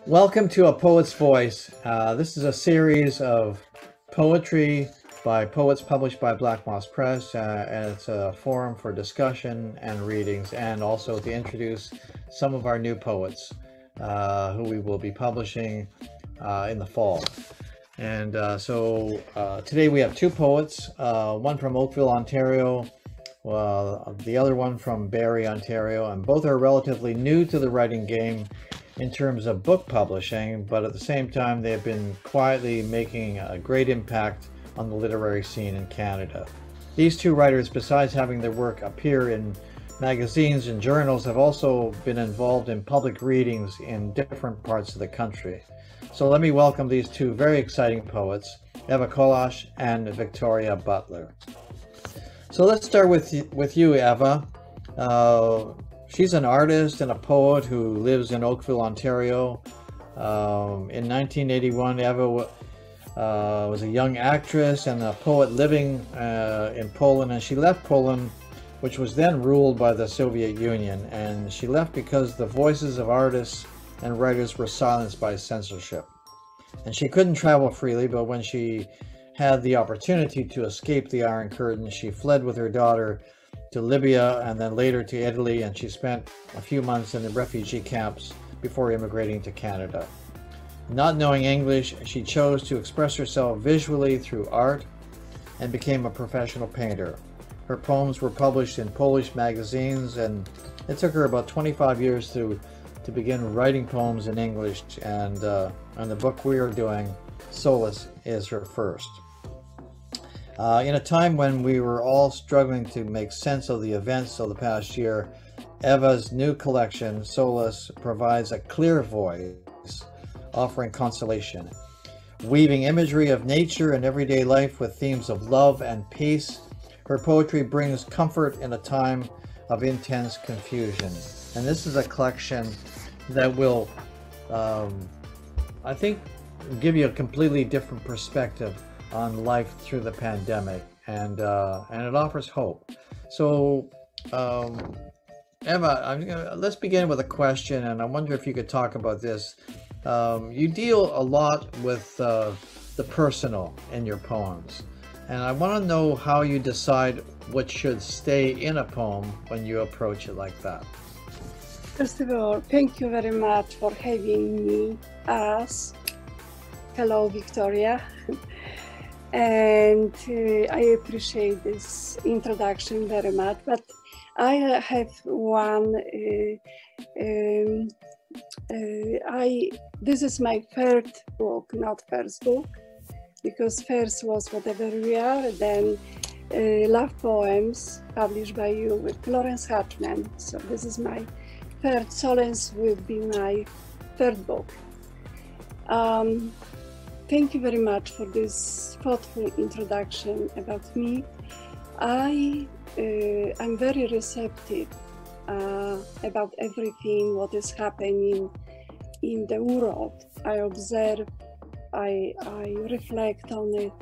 Welcome to A Poet's Voice. This is a series of poetry by poets published by Black Moss Press, and it's a forum for discussion and readings, and also to introduce some of our new poets who we will be publishing in the fall. And so today we have two poets, one from Oakville, Ontario, the other one from Barrie, Ontario, and both are relatively new to the writing game in terms of book publishing, but at the same time they have been quietly making a great impact on the literary scene in Canada. These two writers, besides having their work appear in magazines and journals, have also been involved in public readings in different parts of the country. So let me welcome these two very exciting poets, Eva Kolacz and Victoria Butler. So let's start with you, Eva. She's an artist and a poet who lives in Oakville, Ontario. In 1981, Eva was a young actress and a poet living in Poland, and she left Poland, which was then ruled by the Soviet Union, and she left because the voices of artists and writers were silenced by censorship. And she couldn't travel freely, but when she had the opportunity to escape the Iron Curtain, she fled with her daughter to Libya and then later to Italy, and she spent a few months in the refugee camps before immigrating to Canada. Not knowing English, she chose to express herself visually through art and became a professional painter. Her poems were published in Polish magazines, and it took her about 25 years to begin writing poems in English, and the book we are doing, Solace, is her first. In a time when we were all struggling to make sense of the events of the past year, Eva's new collection, Solace, provides a clear voice, offering consolation. Weaving imagery of nature and everyday life with themes of love and peace, her poetry brings comfort in a time of intense confusion. And this is a collection that will, I think, give you a completely different perspective on life through the pandemic, and it offers hope. So, Eva, let's begin with a question, and I wonder if you could talk about this. You deal a lot with the personal in your poems, and I want to know how you decide what should stay in a poem when you approach it like that. First of all, thank you very much for having me as. Hello, Victoria. And I appreciate this introduction very much, but I have one, this is my third book, not first book, because first was Whatever We Are, then Love Poems, published by you with Laurence Hutchman. So this is my third, Solace will be my third book. Thank you very much for this thoughtful introduction about me. I'm very receptive about everything what is happening in the world. I observe, I reflect on it,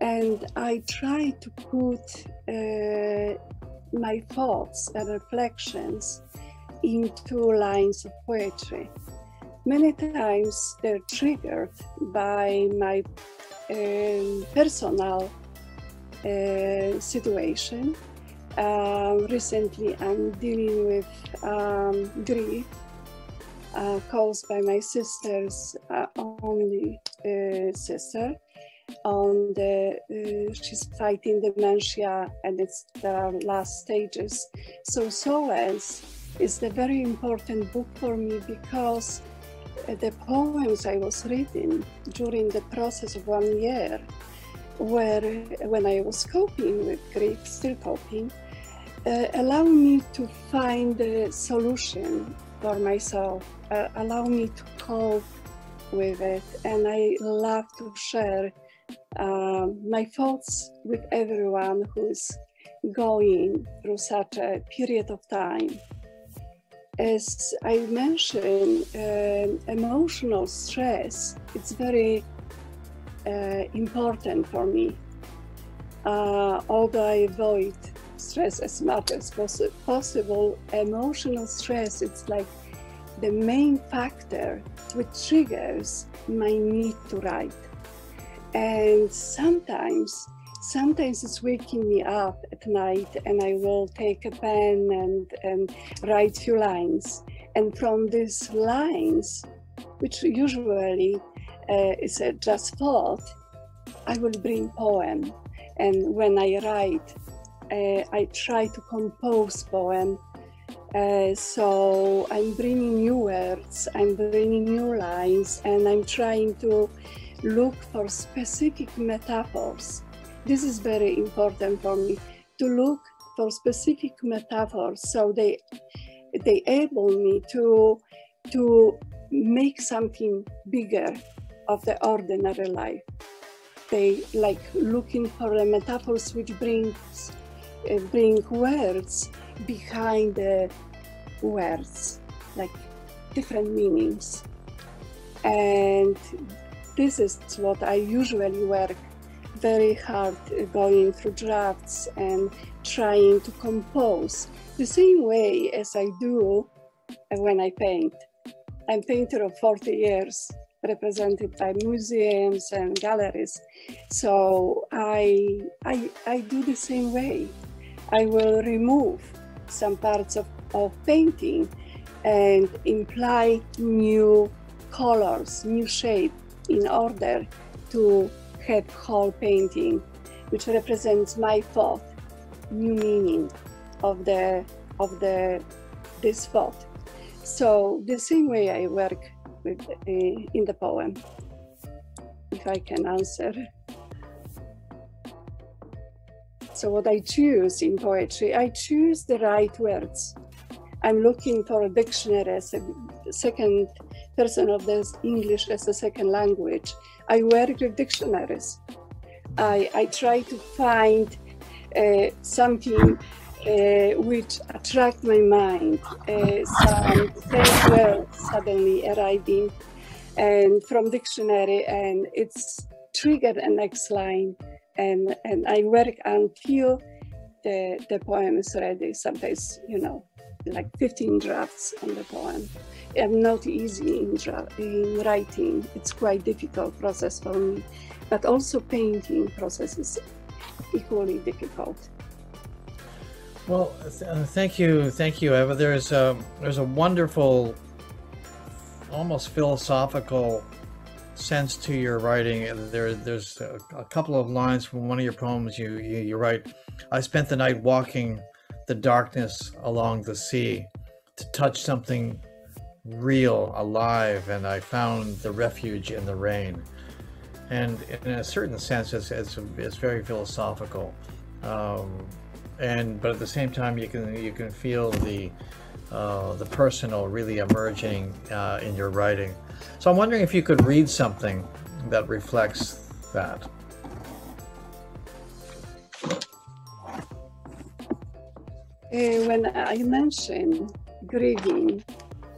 and I try to put my thoughts and reflections into lines of poetry. Many times they're triggered by my personal situation. Recently, I'm dealing with grief caused by my sister's only sister. She's fighting dementia, and it's the last stages. So Solace is the very important book for me because the poems I was reading during the process of 1 year, when I was coping with grief, still coping, allow me to find a solution for myself, allow me to cope with it, and I love to share my thoughts with everyone who is going through such a period of time. As I mentioned, emotional stress, it's very important for me. Although I avoid stress as much as possible, emotional stress, it's like the main factor which triggers my need to write. And sometimes it's waking me up at night, and I will take a pen and write few lines. And from these lines, which usually is just thought, I will bring poem. And when I write, I try to compose poem. So I'm bringing new words, I'm bringing new lines, and I'm trying to look for specific metaphors. This is very important for me, to look for specific metaphors, so they enable me to make something bigger of the ordinary life. They like looking for the metaphors which bring words behind the words, like different meanings. And this is what I usually work very hard, going through drafts and trying to compose the same way as I do when I paint. I'm a painter of 40 years, represented by museums and galleries. So I do the same way. I will remove some parts of painting and imply new colors, new shape, in order to have whole painting, which represents my thought, new meaning of this thought. So the same way I work with in the poem, if I can answer. So what I choose in poetry, I choose the right words. I'm looking for a dictionary as a second person of this English as a second language. I work with dictionaries. I try to find something which attract my mind, some strange words suddenly arriving and from dictionary, and it's triggered a next line, and I work until the poem is ready. Sometimes, like 15 drafts on the poem. I'm not easy in writing. It's quite difficult process for me, but also painting process is equally difficult. Well, thank you, Eva. There's a wonderful, almost philosophical sense to your writing. There's a couple of lines from one of your poems. You write, "I spent the night walking the darkness along the sea to touch something real, alive, and I found the refuge in the rain." And in a certain sense, it's very philosophical. But at the same time, you can feel the personal really emerging in your writing. So I'm wondering if you could read something that reflects that. When I mention grieving,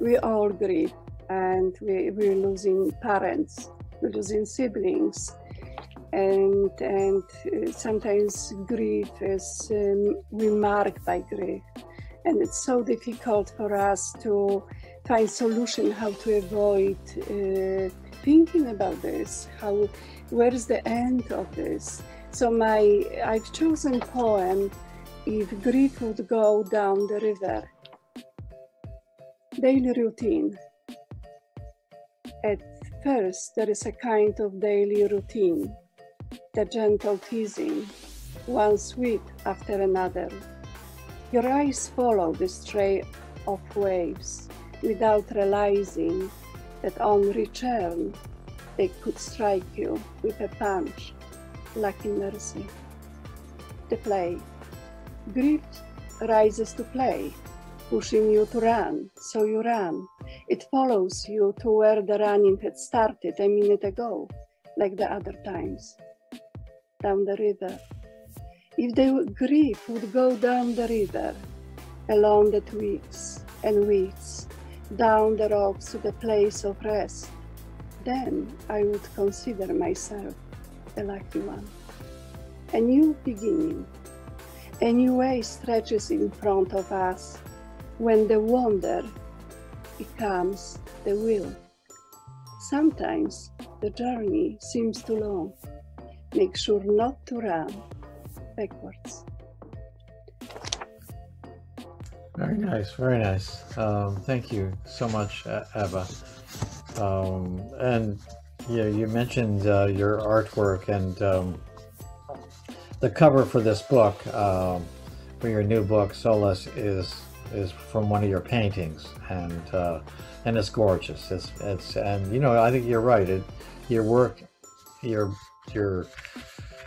we all grieve, and we're losing parents, we're losing siblings. And sometimes grief is, we're marked by grief. And it's so difficult for us to find solution how to avoid thinking about this, where is the end of this? So I've chosen poem, "If Grief Would Go Down the River." Daily routine. At first, there is a kind of daily routine. The gentle teasing, one sweep after another. Your eyes follow the stray of waves without realizing that on return they could strike you with a punch, lacking mercy. The play. Grief rises to play, pushing you to run, so you run. It follows you to where the running had started a minute ago, like the other times. Down the river. If the grief would go down the river, along the twigs and weeds, down the rocks to the place of rest, then I would consider myself the lucky one. A new beginning, a new way stretches in front of us when the wonder becomes the will. Sometimes the journey seems too long. Make sure not to run backwards. Very nice, very nice. Thank you so much, Eva. And yeah, you mentioned your artwork, and the cover for this book, for your new book, Solace, is from one of your paintings, and it's gorgeous. It's and you know, I think you're right. Your work, your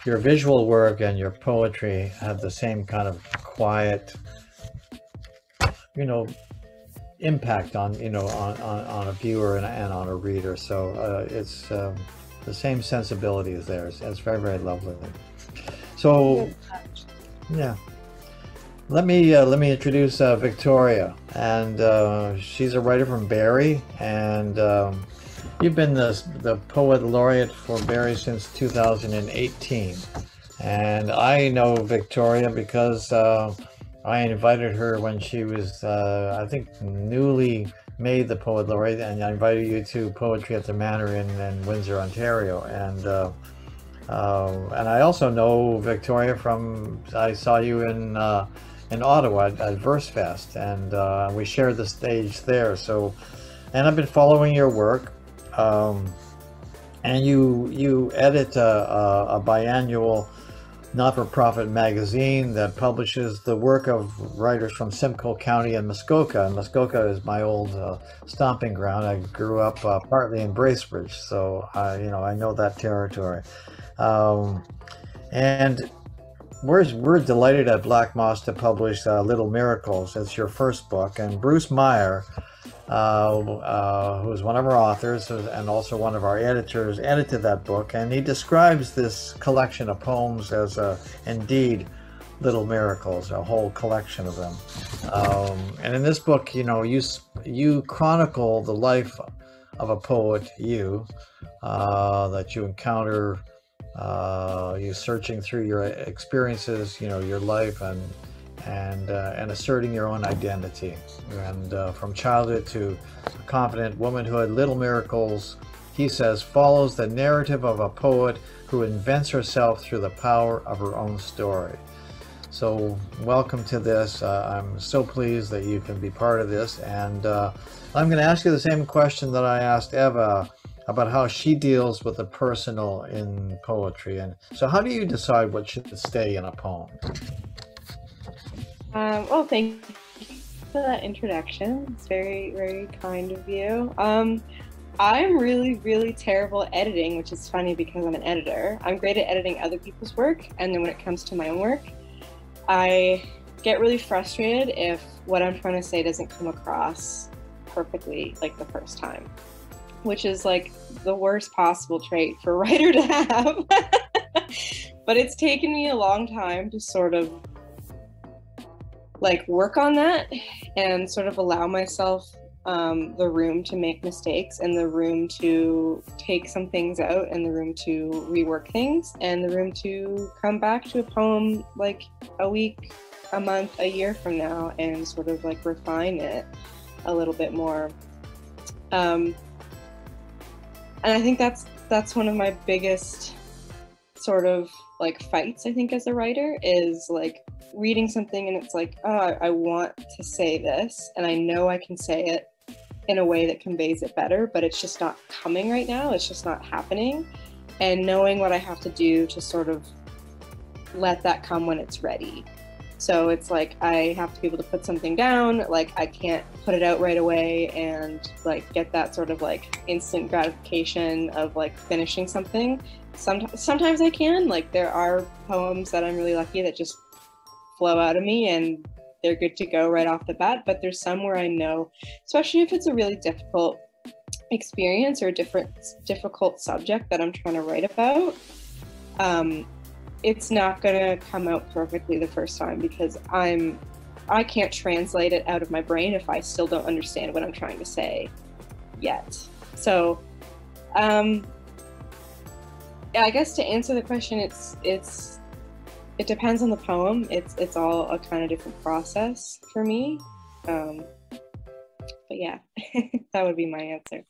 visual work and your poetry have the same kind of quiet, you know, impact on, you know, on a viewer and on a reader. So it's the same sensibility is there. It's very, very lovely. So yeah, let me introduce Victoria, and she's a writer from Barrie, and you've been the poet laureate for Barrie since 2018, and I know Victoria because I invited her when she was, I think, newly made the Poet Laureate, and I invited you to Poetry at the Manor in Windsor, Ontario. And I also know Victoria from, I saw you in Ottawa at Verse Fest, and we shared the stage there. So, and I've been following your work, and you edit a biannual not-for-profit magazine that publishes the work of writers from Simcoe County and Muskoka. And Muskoka is my old stomping ground. I grew up partly in Bracebridge, so you know, I know that territory. And we're delighted at Black Moss to publish Little Miracles. It's your first book, and Bruce Meyer, who's one of our authors and also one of our editors, edited that book, and he describes this collection of poems as indeed little miracles, a whole collection of them. And in this book, you know, you chronicle the life of a poet, that you encounter, you searching through your experiences, you know, your life, and asserting your own identity. And from childhood to confident womanhood, Little Miracles, he says, follows the narrative of a poet who invents herself through the power of her own story. So welcome to this. I'm so pleased that you can be part of this. And I'm going to ask you the same question that I asked Eva about how she deals with the personal in poetry. And so how do you decide what should stay in a poem? Well, thank you for that introduction. It's very, very kind of you. I'm really, really terrible at editing, which is funny because I'm an editor. I'm great at editing other people's work, and then when it comes to my own work, I get really frustrated if what I'm trying to say doesn't come across perfectly like the first time, which is like the worst possible trait for a writer to have. But it's taken me a long time to sort of like work on that and sort of allow myself the room to make mistakes, and the room to take some things out, and the room to rework things, and the room to come back to a poem like a week, a month, a year from now and sort of like refine it a little bit more. And I think that's one of my biggest sort of like fights, I think, as a writer, is like reading something and it's like, oh, I want to say this, and I know I can say it in a way that conveys it better, but it's just not coming right now. It's just not happening. And knowing what I have to do to sort of let that come when it's ready. So it's like I have to be able to put something down. Like I can't put it out right away and like get that sort of like instant gratification of like finishing something. Sometimes I can. Like there are poems that I'm really lucky that just flow out of me and they're good to go right off the bat. But there's some where I know, especially if it's a really difficult experience or a difficult subject that I'm trying to write about, it's not gonna come out perfectly the first time because I can't translate it out of my brain if I still don't understand what I'm trying to say yet. So I guess to answer the question, it depends on the poem. It's all a kind of different process for me. But But yeah, that would be my answer.